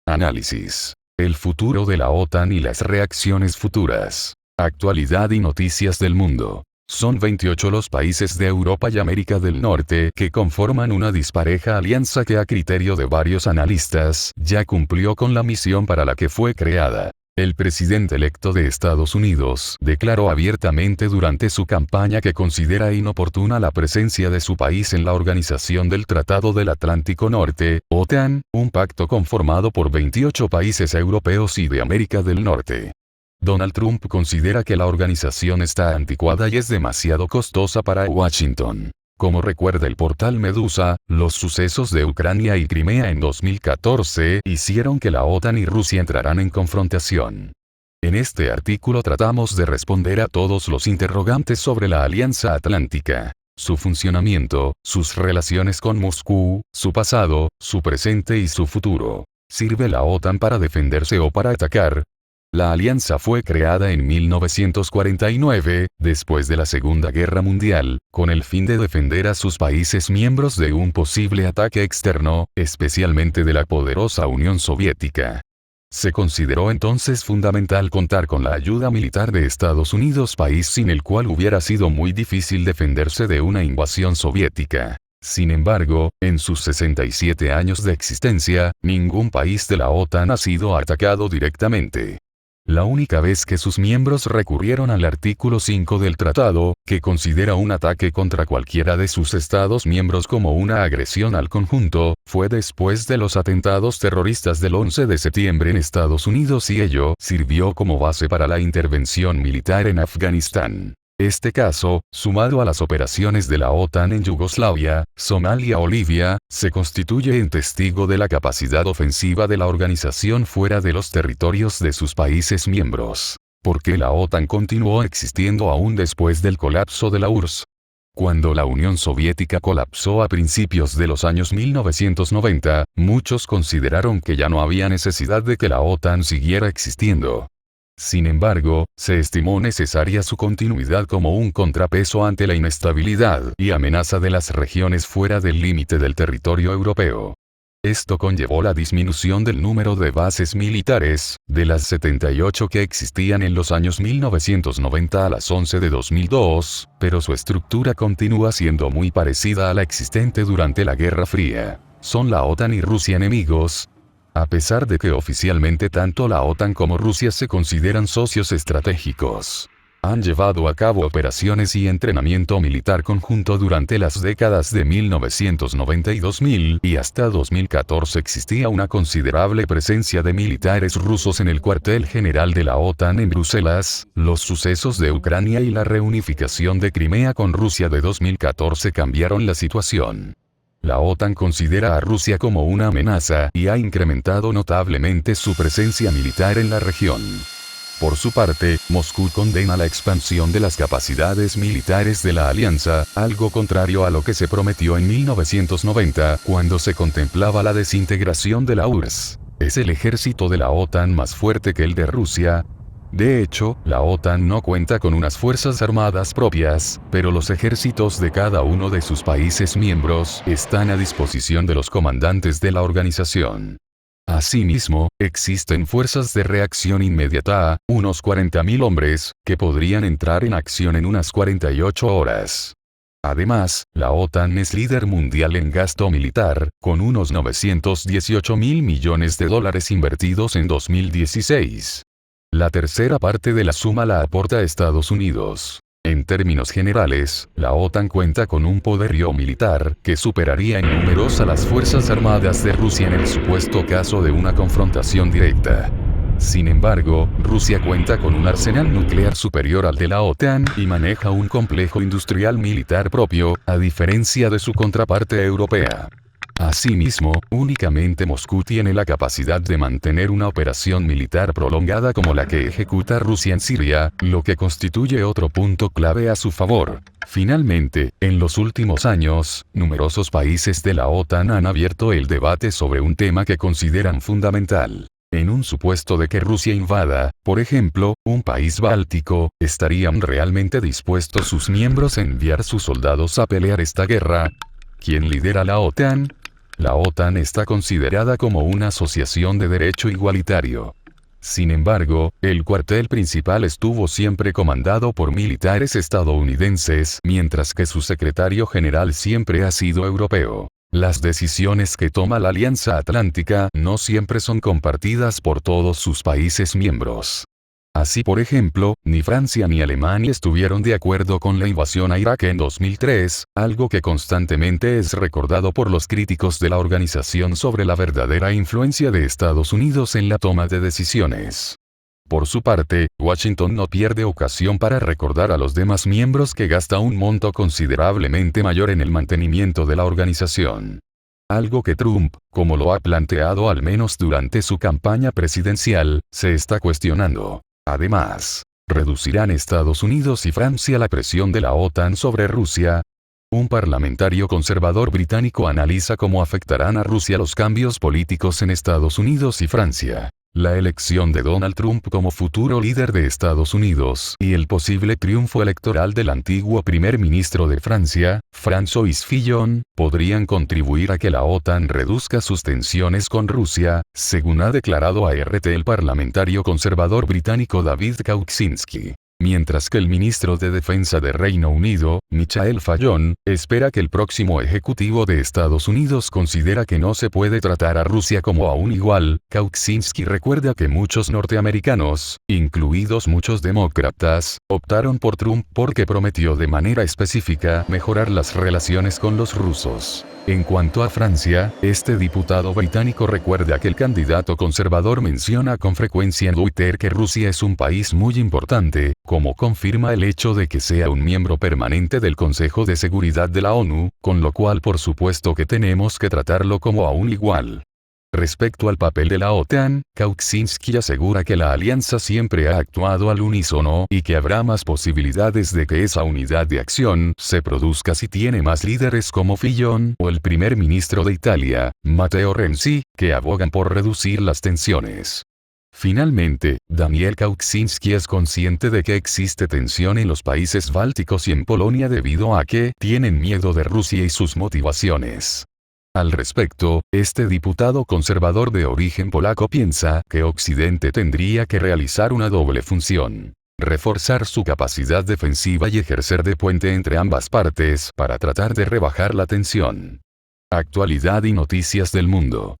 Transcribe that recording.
Análisis. El futuro de la OTAN y las reacciones futuras. Actualidad y noticias del mundo. Son 28 los países de Europa y América del Norte que conforman una dispareja alianza que a criterio de varios analistas ya cumplió con la misión para la que fue creada. El presidente electo de Estados Unidos declaró abiertamente durante su campaña que considera inoportuna la presencia de su país en la Organización del Tratado del Atlántico Norte, OTAN, un pacto conformado por 28 países europeos y de América del Norte. Donald Trump considera que la organización está anticuada y es demasiado costosa para Washington. Como recuerda el portal Medusa, los sucesos de Ucrania y Crimea en 2014 hicieron que la OTAN y Rusia entraran en confrontación. En este artículo tratamos de responder a todos los interrogantes sobre la Alianza Atlántica, su funcionamiento, sus relaciones con Moscú, su pasado, su presente y su futuro. ¿Sirve la OTAN para defenderse o para atacar? La alianza fue creada en 1949, después de la Segunda Guerra Mundial, con el fin de defender a sus países miembros de un posible ataque externo, especialmente de la poderosa Unión Soviética. Se consideró entonces fundamental contar con la ayuda militar de Estados Unidos, país sin el cual hubiera sido muy difícil defenderse de una invasión soviética. Sin embargo, en sus 67 años de existencia, ningún país de la OTAN ha sido atacado directamente. La única vez que sus miembros recurrieron al artículo 5 del tratado, que considera un ataque contra cualquiera de sus estados miembros como una agresión al conjunto, fue después de los atentados terroristas del 11 de septiembre en Estados Unidos y ello sirvió como base para la intervención militar en Afganistán. Este caso, sumado a las operaciones de la OTAN en Yugoslavia, Somalia o Libia, se constituye en testigo de la capacidad ofensiva de la organización fuera de los territorios de sus países miembros. ¿Por qué la OTAN continuó existiendo aún después del colapso de la URSS? Cuando la Unión Soviética colapsó a principios de los años 1990, muchos consideraron que ya no había necesidad de que la OTAN siguiera existiendo. Sin embargo, se estimó necesaria su continuidad como un contrapeso ante la inestabilidad y amenaza de las regiones fuera del límite del territorio europeo. Esto conllevó la disminución del número de bases militares, de las 78 que existían en los años 1990 a las 11 de 2002, pero su estructura continúa siendo muy parecida a la existente durante la Guerra Fría. ¿Son la OTAN y Rusia enemigos? A pesar de que oficialmente tanto la OTAN como Rusia se consideran socios estratégicos, han llevado a cabo operaciones y entrenamiento militar conjunto durante las décadas de 1990 y 2000 y hasta 2014 existía una considerable presencia de militares rusos en el cuartel general de la OTAN en Bruselas. Los sucesos de Ucrania y la reunificación de Crimea con Rusia de 2014 cambiaron la situación. La OTAN considera a Rusia como una amenaza y ha incrementado notablemente su presencia militar en la región. Por su parte, Moscú condena la expansión de las capacidades militares de la alianza, algo contrario a lo que se prometió en 1990, cuando se contemplaba la desintegración de la URSS. ¿Es el ejército de la OTAN más fuerte que el de Rusia? De hecho, la OTAN no cuenta con unas fuerzas armadas propias, pero los ejércitos de cada uno de sus países miembros están a disposición de los comandantes de la organización. Asimismo, existen fuerzas de reacción inmediata, unos 40.000 hombres, que podrían entrar en acción en unas 48 horas. Además, la OTAN es líder mundial en gasto militar, con unos 918.000 millones de dólares invertidos en 2016. La tercera parte de la suma la aporta Estados Unidos. En términos generales, la OTAN cuenta con un poderío militar que superaría en números a las Fuerzas Armadas de Rusia en el supuesto caso de una confrontación directa. Sin embargo, Rusia cuenta con un arsenal nuclear superior al de la OTAN y maneja un complejo industrial militar propio, a diferencia de su contraparte europea. Asimismo, únicamente Moscú tiene la capacidad de mantener una operación militar prolongada como la que ejecuta Rusia en Siria, lo que constituye otro punto clave a su favor. Finalmente, en los últimos años, numerosos países de la OTAN han abierto el debate sobre un tema que consideran fundamental. En un supuesto de que Rusia invada, por ejemplo, un país báltico, ¿estarían realmente dispuestos sus miembros a enviar sus soldados a pelear esta guerra? ¿Quién lidera la OTAN? La OTAN está considerada como una asociación de derecho igualitario. Sin embargo, el cuartel principal estuvo siempre comandado por militares estadounidenses, mientras que su secretario general siempre ha sido europeo. Las decisiones que toma la Alianza Atlántica no siempre son compartidas por todos sus países miembros. Así por ejemplo, ni Francia ni Alemania estuvieron de acuerdo con la invasión a Irak en 2003, algo que constantemente es recordado por los críticos de la organización sobre la verdadera influencia de Estados Unidos en la toma de decisiones. Por su parte, Washington no pierde ocasión para recordar a los demás miembros que gasta un monto considerablemente mayor en el mantenimiento de la organización. Algo que Trump, como lo ha planteado al menos durante su campaña presidencial, se está cuestionando. Además, ¿reducirán Estados Unidos y Francia la presión de la OTAN sobre Rusia? Un parlamentario conservador británico analiza cómo afectarán a Rusia los cambios políticos en Estados Unidos y Francia. La elección de Donald Trump como futuro líder de Estados Unidos y el posible triunfo electoral del antiguo primer ministro de Francia, François Fillon, podrían contribuir a que la OTAN reduzca sus tensiones con Rusia, según ha declarado a RT el parlamentario conservador británico David Kaczynski. Mientras que el ministro de Defensa de Reino Unido, Michael Fallon, espera que el próximo ejecutivo de Estados Unidos considera que no se puede tratar a Rusia como a un igual. Kaczynski recuerda que muchos norteamericanos, incluidos muchos demócratas, optaron por Trump porque prometió de manera específica mejorar las relaciones con los rusos. En cuanto a Francia, este diputado británico recuerda que el candidato conservador menciona con frecuencia en Twitter que Rusia es un país muy importante, como confirma el hecho de que sea un miembro permanente del Consejo de Seguridad de la ONU, con lo cual por supuesto que tenemos que tratarlo como a un igual. Respecto al papel de la OTAN, Kaczynski asegura que la alianza siempre ha actuado al unísono y que habrá más posibilidades de que esa unidad de acción se produzca si tiene más líderes como Fillon o el primer ministro de Italia, Matteo Renzi, que abogan por reducir las tensiones. Finalmente, Daniel Kaczynski es consciente de que existe tensión en los países bálticos y en Polonia debido a que tienen miedo de Rusia y sus motivaciones. Al respecto, este diputado conservador de origen polaco piensa que Occidente tendría que realizar una doble función: reforzar su capacidad defensiva y ejercer de puente entre ambas partes para tratar de rebajar la tensión. Actualidad y noticias del mundo.